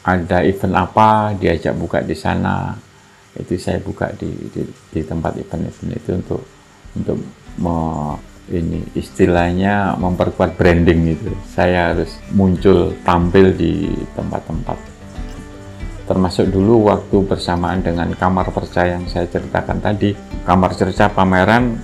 ada event apa diajak buka di sana, itu saya buka di tempat event-event itu untuk ini istilahnya memperkuat branding itu. Saya harus muncul tampil di tempat-tempat, termasuk dulu waktu bersamaan dengan Kamar Perca yang saya ceritakan tadi. Kamar Perca pameran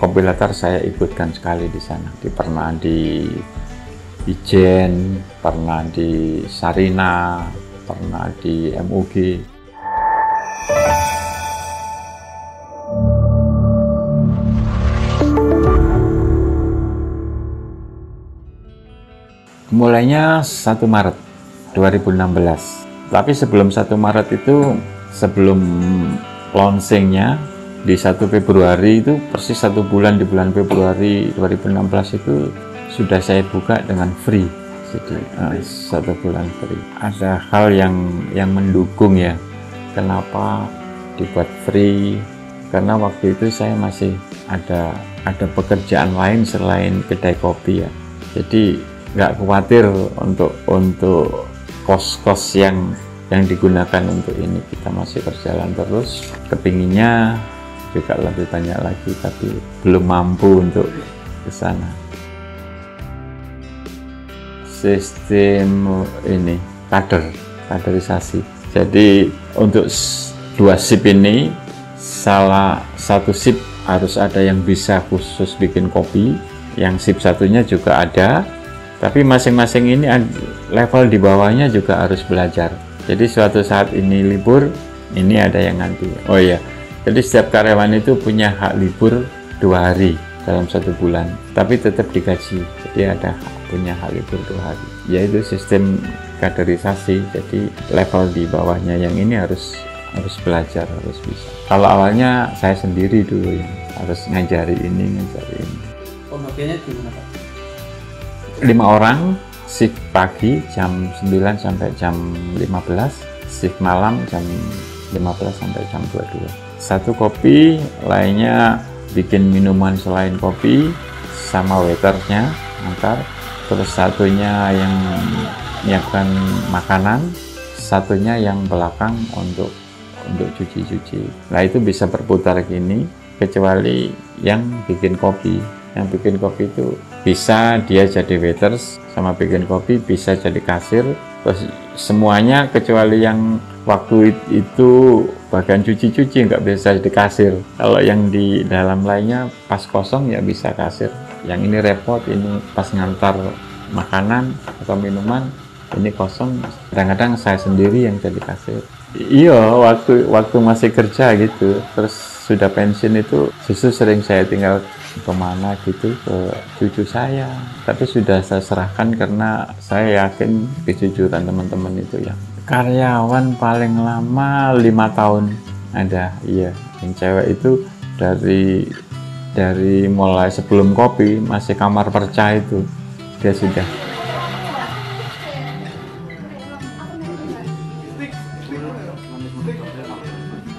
kompilator saya ikutkan sekali di sana. Pernah di Ijen, pernah di Sarina, pernah di MUG. Mulainya 1 Maret 2016. Tapi sebelum 1 Maret itu, sebelum launchingnya di 1 Februari itu, persis 1 bulan, di bulan Februari 2016 itu sudah saya buka dengan free. Jadi 1 bulan free. Ada hal yang mendukung ya, kenapa dibuat free, karena waktu itu saya masih ada pekerjaan lain selain kedai kopi ya. Jadi nggak khawatir untuk kos-kos yang digunakan untuk ini. Kita masih berjalan terus, kepinginnya juga lebih banyak lagi, tapi belum mampu untuk ke sana. Sistem ini kaderisasi. Jadi untuk 2 shift ini, salah satu shift harus ada yang bisa khusus bikin kopi, yang shift satunya juga ada. Tapi masing-masing ini level di bawahnya juga harus belajar. Jadi suatu saat ini libur, ini ada yang ganti. Oh iya, jadi setiap karyawan itu punya hak libur 2 hari dalam 1 bulan, tapi tetap digaji. Jadi ada punya hak libur 2 hari. Yaitu sistem kaderisasi. Jadi level di bawahnya yang ini harus belajar, harus bisa. Kalau awalnya saya sendiri dulu yang harus ngajari ini, ngajari ini. Pembagiannya gimana Pak? 5 orang, shift pagi jam 9 sampai jam 15, shift malam jam 15 sampai jam 22. 1 kopi, lainnya bikin minuman selain kopi, sama waiternya antar. Terus satunya yang menyiapkan makanan, satunya yang belakang untuk cuci-cuci. Nah itu bisa berputar gini, kecuali yang bikin kopi. Yang bikin kopi itu bisa dia jadi waiters, sama bikin kopi bisa jadi kasir. Terus semuanya kecuali yang waktu itu bagian cuci-cuci nggak bisa jadi kasir. Kalau yang di dalam lainnya pas kosong ya bisa kasir. Yang ini repot, ini pas ngantar makanan atau minuman, ini kosong. Kadang-kadang saya sendiri yang jadi kasir. Iya, waktu masih kerja gitu. Terus sudah pensiun itu justru sering saya tinggal kemana gitu, ke cucu saya. Tapi sudah saya serahkan karena saya yakin kejujuran teman-teman itu ya. Karyawan paling lama 5 tahun ada, iya. Yang cewek itu dari mulai sebelum kopi, masih Kamar Perca itu, dia sudah.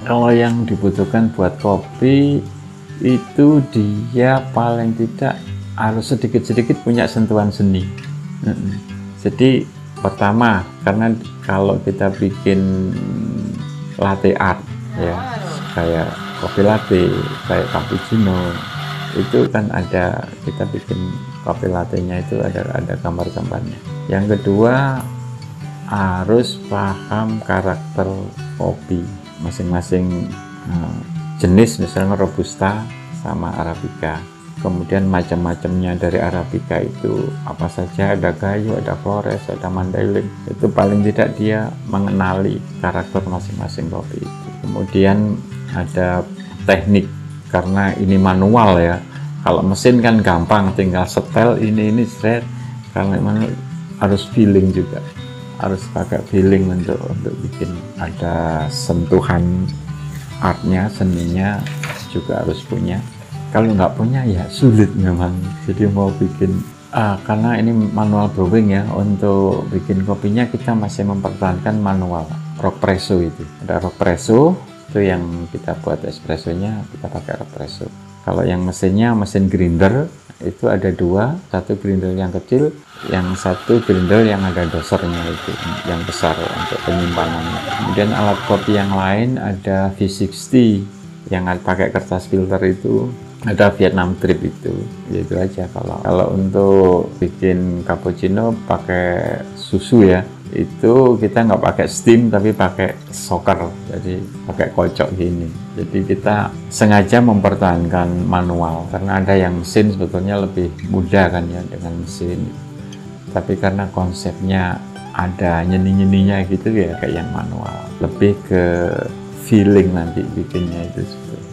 Kalau yang dibutuhkan buat kopi itu dia paling tidak harus sedikit-sedikit punya sentuhan seni. Jadi pertama, karena kalau kita bikin latte art ya, kayak kopi latte, kayak cappuccino, itu kan ada, kita bikin kopi latte-nya itu ada gambar-gambarnya. Yang kedua, harus paham karakter kopi masing-masing jenis, misalnya Robusta sama Arabica. Kemudian macam-macamnya dari Arabica itu apa saja, ada Gayo, ada Flores, ada Mandailing. Itu paling tidak dia mengenali karakter masing-masing kopi itu. Kemudian ada teknik, karena ini manual ya. Kalau mesin kan gampang, tinggal setel ini straight. Kalau manual harus feeling juga, harus pakai feeling untuk bikin. Ada sentuhan artnya, seninya juga harus punya. Kalau nggak punya ya sulit memang. Jadi mau bikin karena ini manual brewing ya, untuk bikin kopinya kita masih mempertahankan manual. Rock presso itu ada rock presso, itu yang kita buat espressonya kita pakai rock presso. Kalau yang mesinnya mesin grinder itu ada dua, satu grinder yang kecil, yang satu grinder yang ada dosernya itu, yang besar untuk penyimpanannya. Kemudian alat kopi yang lain ada V60 yang pakai kertas filter itu, ada Vietnam Drip itu aja. Kalau untuk bikin cappuccino pakai susu ya, itu kita nggak pakai steam tapi pakai soaker, jadi pakai kocok gini. Jadi kita sengaja mempertahankan manual karena ada yang mesin sebetulnya lebih mudah kan ya dengan mesin, tapi karena konsepnya ada nyeni-nyeninya gitu ya kayak yang manual, lebih ke feeling nanti bikinnya itu sebetulnya.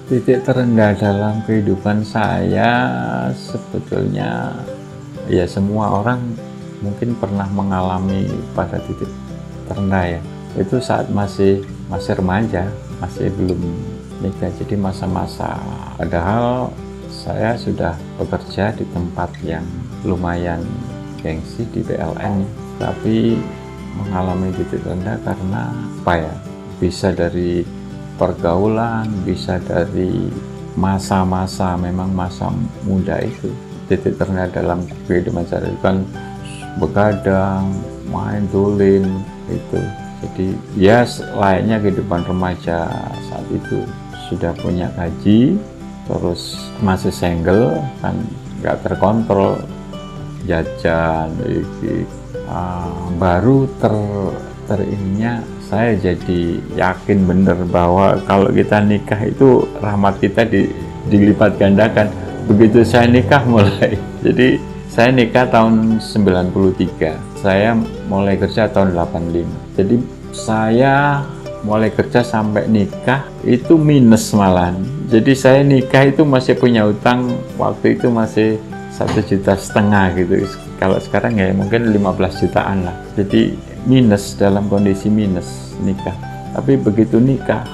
Titik terendah dalam kehidupan saya sebetulnya ya semua orang mungkin pernah mengalami pada titik terendah ya, itu saat masih remaja, masih belum nikah. Jadi masa-masa, padahal saya sudah bekerja di tempat yang lumayan gengsi di PLN, tapi mengalami titik terendah karena apa ya, bisa dari pergaulan, bisa dari masa-masa, memang masa muda itu titik terendah dalam kehidupan saya kan begadang, main dolin itu. Jadi ya layaknya kehidupan remaja saat itu, sudah punya gaji, terus masih single kan, nggak terkontrol jajan baru terininya saya jadi yakin bener bahwa kalau kita nikah itu rahmat kita dilipat gandakan. Begitu saya nikah mulai, jadi saya nikah tahun 93, saya mulai kerja tahun 85. Jadi saya mulai kerja sampai nikah itu minus malahan. Jadi saya nikah itu masih punya utang, waktu itu masih 1,5 juta gitu. Kalau sekarang ya mungkin 15 jutaan lah. Jadi minus, dalam kondisi minus nikah. Tapi begitu nikah,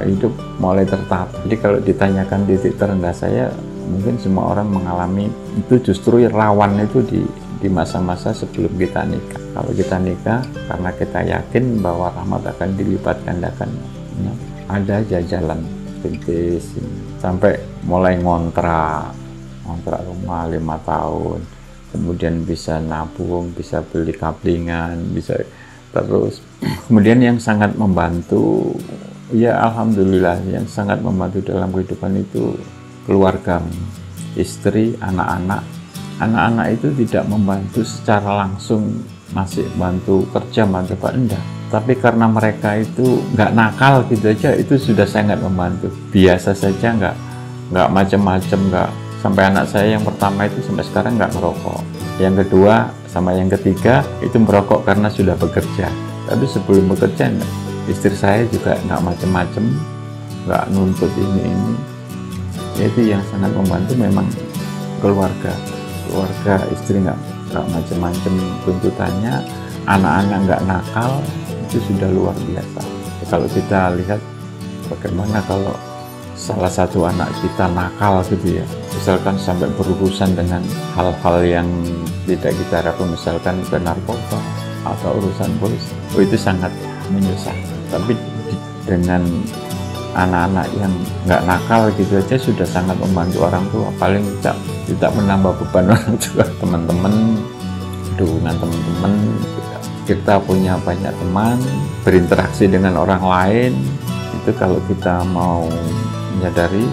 hidup mulai tertata. Jadi kalau ditanyakan titik terendah saya, mungkin semua orang mengalami itu, justru rawan itu di masa-masa sebelum kita nikah. Kalau kita nikah, karena kita yakin bahwa rahmat akan dilipat gandakan, nah, ada aja jalan perintis sampai mulai ngontrak rumah 5 tahun, kemudian bisa nabung, bisa beli kaplingan, bisa terus. Kemudian yang sangat membantu, ya alhamdulillah, yang sangat membantu dalam kehidupan itu keluarga, istri, anak-anak. Anak-anak itu tidak membantu secara langsung, masih bantu kerja, bantu Pak, enggak. Tapi karena mereka itu nggak nakal gitu aja, itu sudah sangat membantu. Biasa saja, nggak macam-macam, nggak. Sampai anak saya yang pertama itu sampai sekarang nggak merokok. Yang kedua sama yang ketiga itu merokok karena sudah bekerja. Tapi sebelum bekerja, istri saya juga nggak macam-macam, nggak nuntut ini. Itu yang sangat membantu memang keluarga istri nggak macam-macam tuntutannya, anak-anak nggak nakal, itu sudah luar biasa. Kalau kita lihat bagaimana kalau salah satu anak kita nakal gitu ya, misalkan sampai berurusan dengan hal-hal yang tidak kita harapkan, misalkan ke narkoba atau urusan polisi, itu sangat menyusahkan. Tapi dengan anak-anak yang nggak nakal gitu aja sudah sangat membantu orang tua, paling tidak menambah beban orang tua. Teman-teman, dukungan teman-teman, kita punya banyak teman, berinteraksi dengan orang lain, itu kalau kita mau menyadari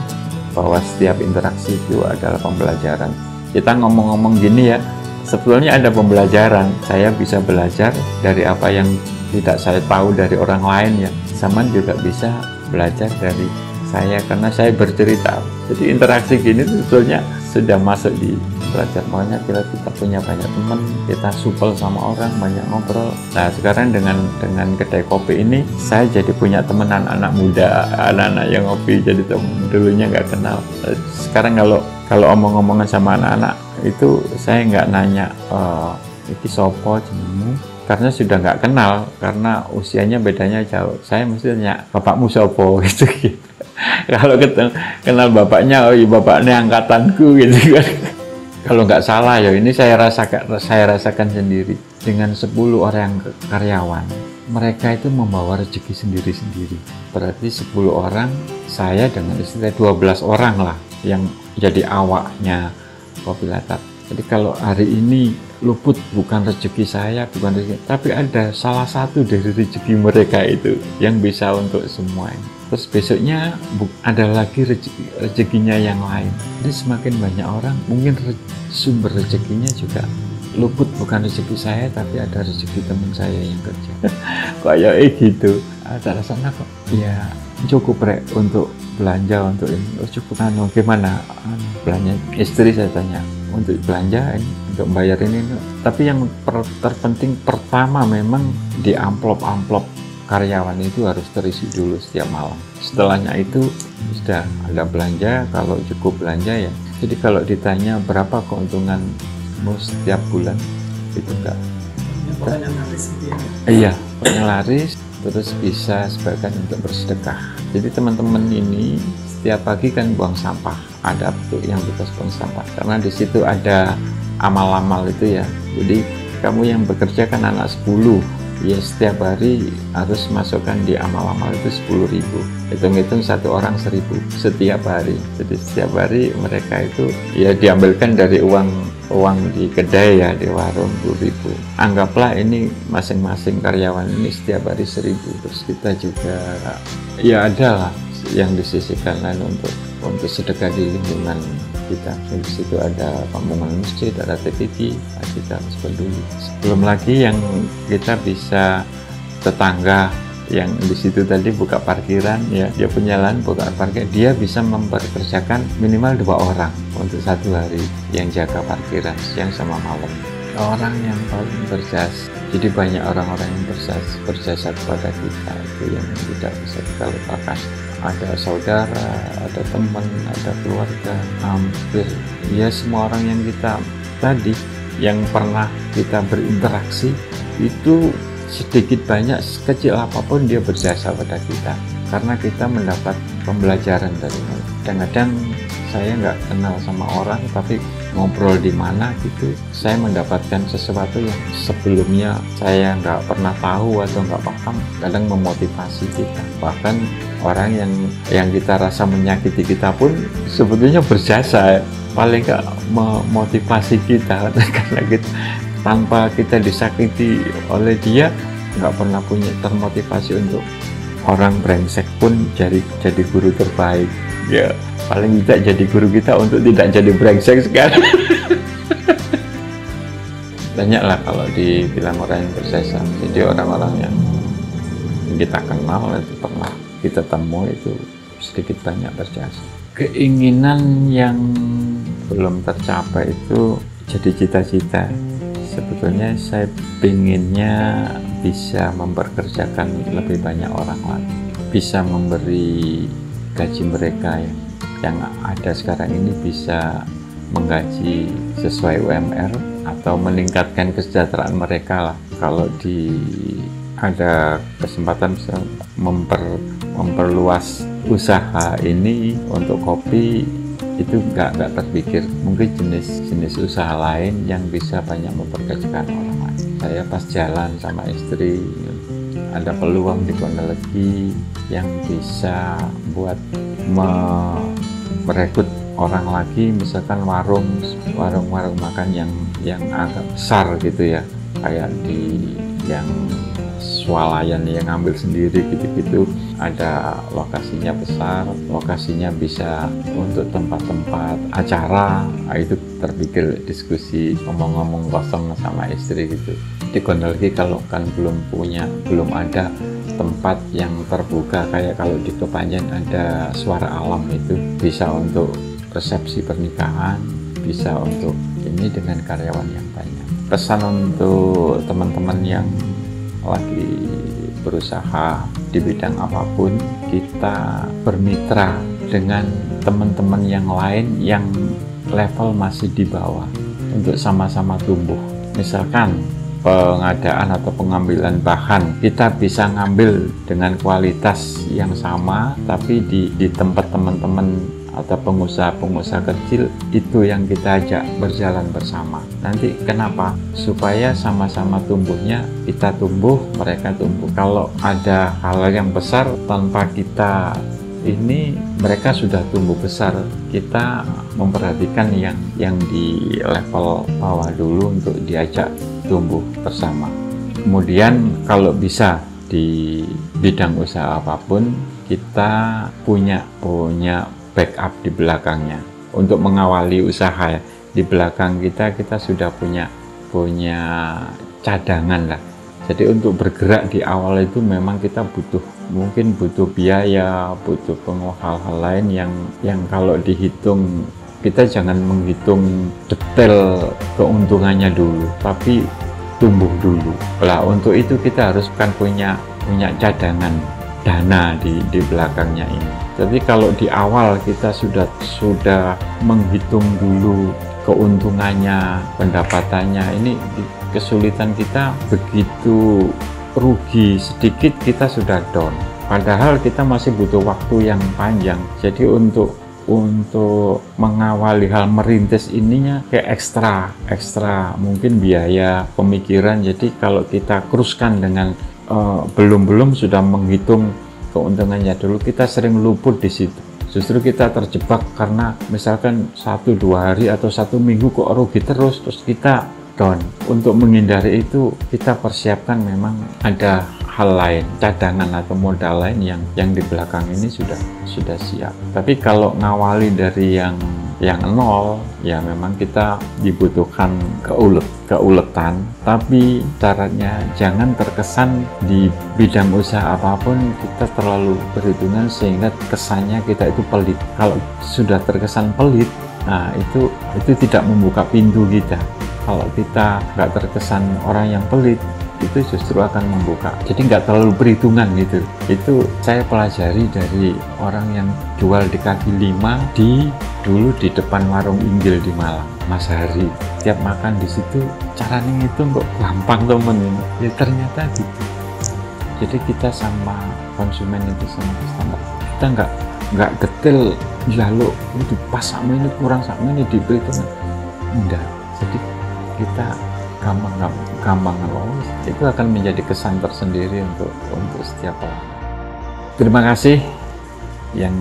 bahwa setiap interaksi itu adalah pembelajaran. Kita ngomong-ngomong gini ya, sebetulnya ada pembelajaran. Saya bisa belajar dari apa yang tidak saya tahu dari orang lain ya. Zaman juga bisa belajar dari saya karena saya bercerita. Jadi interaksi gini sebetulnya sudah masuk di belajar. Makanya kita punya banyak teman, kita supel sama orang, banyak ngobrol. Nah sekarang dengan kedai kopi ini, saya jadi punya teman anak-anak muda, anak-anak yang ngopi, jadi teman dulunya nggak kenal. Sekarang kalau omong-omongan sama anak-anak itu saya nggak nanya iki sopo jenengmu, karena sudah nggak kenal, karena usianya bedanya jauh. Saya mesti tanya bapakmu sopo gitu. Kalau kenal bapaknya, oh iya bapaknya angkatanku gitu kan. Kalau nggak salah ya, ini saya rasakan sendiri dengan 10 orang karyawan mereka itu membawa rezeki sendiri-sendiri. Berarti 10 orang, saya dengan istri 12 orang lah yang jadi awaknya Kopi Latar. Jadi kalau hari ini luput bukan rezeki saya, bukan rezeki, tapi ada salah satu dari rezeki mereka itu yang bisa untuk semua ini. Terus besoknya ada lagi rezekinya yang lain. Jadi semakin banyak orang, mungkin sumber rezekinya juga luput bukan rezeki saya, tapi ada rezeki teman saya yang kerja. Kayak gitu. Ada rasanya kok. Ya cukup rek untuk belanja untuk ini. Oh, cukup. Gimana belanja? Istri saya tanya untuk belanja ini, untuk bayar ini. Tapi yang terpenting pertama memang di amplop karyawan itu harus terisi dulu setiap malam. Setelahnya itu sudah ada belanja, kalau cukup belanja ya. Jadi kalau ditanya berapa keuntunganmu setiap bulan, itu enggak. Pokoknya laris gitu ya. Iya, pokoknya laris, terus bisa sebagian untuk bersedekah. Jadi teman-teman ini setiap pagi kan buang sampah, ada yang bekas buang sampah. Karena di situ ada amal-amal itu ya. Jadi kamu yang bekerja kan anak 10. Ya setiap hari harus masukkan di amal-amal itu 10.000. Hitung-hitung satu orang 1.000 setiap hari. Jadi setiap hari mereka itu ya diambilkan dari uang di kedai ya, di warung 10.000. Anggaplah ini masing-masing karyawan ini setiap hari 1.000. Terus kita juga ya ada lah yang disisihkan lain untuk sedekah di lingkungan kita. Di situ ada pembangunan masjid, ada TPP, kita harus peduli. Belum lagi yang kita bisa tetangga yang di situ tadi buka parkiran ya, dia punya lahan buka parkir, dia bisa memperkerjakan minimal 2 orang untuk satu hari yang jaga parkiran siang sama malam. Orang yang paling berjasa. Jadi banyak orang-orang yang berjasa kepada kita itu yang tidak bisa kita lupakan. Ada saudara, ada teman, ada keluarga, hampir ya semua orang yang kita tadi yang pernah kita berinteraksi itu sedikit banyak sekecil apapun dia berjasa pada kita karena kita mendapat pembelajaran dari mereka. Kadang-kadang saya nggak kenal sama orang tapi ngobrol di mana gitu, saya mendapatkan sesuatu yang sebelumnya saya nggak pernah tahu atau nggak paham, kadang memotivasi kita. Bahkan orang yang kita rasa menyakiti kita pun sebetulnya berjasa, paling nggak memotivasi kita karena kita, tanpa kita disakiti oleh dia nggak pernah punya termotivasi untuk orang brengsek pun jadi guru terbaik ya. Paling tidak jadi guru kita untuk tidak jadi brengsek sekarang. Banyaklah kalau dibilang orang yang berjasa. Jadi orang-orang yang kita kenal itu pernah kita temui itu sedikit banyak berjasa. Keinginan yang belum tercapai itu jadi cita-cita. Sebetulnya saya pinginnya bisa memperkerjakan lebih banyak orang lagi, bisa memberi gaji mereka yang ada sekarang ini bisa menggaji sesuai UMR atau meningkatkan kesejahteraan mereka lah. Kalau ada kesempatan bisa memperluas usaha ini untuk kopi, itu nggak terpikir. Mungkin jenis usaha lain yang bisa banyak memperkerjakan orang lain. Saya pas jalan sama istri ada peluang di Kondalegi yang bisa buat merekrut orang lagi, misalkan warung makan yang agak besar gitu ya, kayak di yang swalayan yang ngambil sendiri gitu-gitu, ada lokasinya besar, lokasinya bisa untuk tempat-tempat acara. Nah, itu terpikir diskusi ngomong-ngomong kosong sama istri gitu. Di Kondalegi kalau kan belum ada tempat yang terbuka kayak kalau di Kepanjen ada Suara Alam, itu bisa untuk resepsi pernikahan, bisa untuk ini dengan karyawan yang banyak. Pesan untuk teman-teman yang lagi berusaha di bidang apapun, kita bermitra dengan teman-teman yang lain yang level masih di bawah untuk sama-sama tumbuh. Misalkan pengadaan atau pengambilan bahan, kita bisa ngambil dengan kualitas yang sama, tapi di tempat teman-teman atau pengusaha-pengusaha kecil, itu yang kita ajak berjalan bersama. Nanti kenapa? Supaya sama-sama tumbuhnya, kita tumbuh, mereka tumbuh. Kalau ada hal yang besar tanpa kita ini, mereka sudah tumbuh besar, kita memperhatikan yang di level bawah dulu untuk diajak tumbuh bersama. Kemudian kalau bisa di bidang usaha apapun, kita punya backup di belakangnya untuk mengawali usaha. Di belakang kita sudah punya cadangan lah. Jadi untuk bergerak di awal itu memang kita mungkin butuh biaya, butuh hal-hal lain yang kalau dihitung, kita jangan menghitung detail keuntungannya dulu, tapi tumbuh dulu. Nah, untuk itu kita harus kan punya cadangan dana di belakangnya ini. Tapi kalau di awal kita sudah menghitung dulu keuntungannya, pendapatannya, ini kesulitan kita begitu rugi sedikit kita sudah down. Padahal kita masih butuh waktu yang panjang. Jadi untuk mengawali hal merintis ininya kayak ekstra mungkin biaya, pemikiran. Jadi kalau kita teruskan dengan belum sudah menghitung keuntungannya dulu, kita sering luput di situ. Justru kita terjebak karena misalkan 1-2 hari atau 1 minggu kok rugi terus kita down. Untuk menghindari itu kita persiapkan memang ada hal lain, cadangan atau modal lain yang di belakang ini sudah siap. Tapi kalau ngawali dari yang nol, ya memang kita dibutuhkan keuletan, tapi syaratnya jangan terkesan di bidang usaha apapun kita terlalu perhitungan sehingga kesannya kita itu pelit. Kalau sudah terkesan pelit, nah itu tidak membuka pintu kita. Kalau kita nggak terkesan orang yang pelit, itu justru akan membuka. Jadi nggak terlalu perhitungan gitu. Itu saya pelajari dari orang yang jual di kaki 5 dulu di depan warung Inggil di Malang, Mas Hari. Tiap makan di situ caranya ngitung kok gampang temen. Ya ternyata gitu. Jadi kita sama konsumen itu sama customer, kita nggak detail lalu ini pas sama ini kurang sama ini diperhitungkan. Enggak. Jadi kita gampang lolos, itu akan menjadi kesan tersendiri untuk setiap orang. Terima kasih yang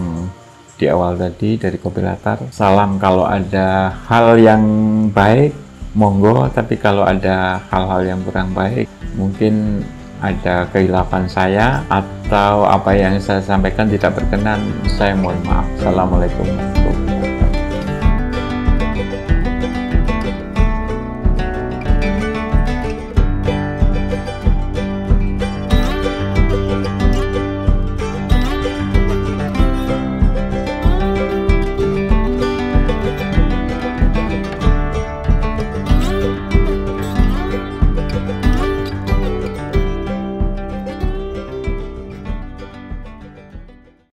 di awal tadi dari Kopi Latar. Salam kalau ada hal yang baik, monggo, tapi kalau ada hal-hal yang kurang baik, mungkin ada kehilapan saya atau apa yang saya sampaikan tidak berkenan, saya mohon maaf. Assalamualaikum.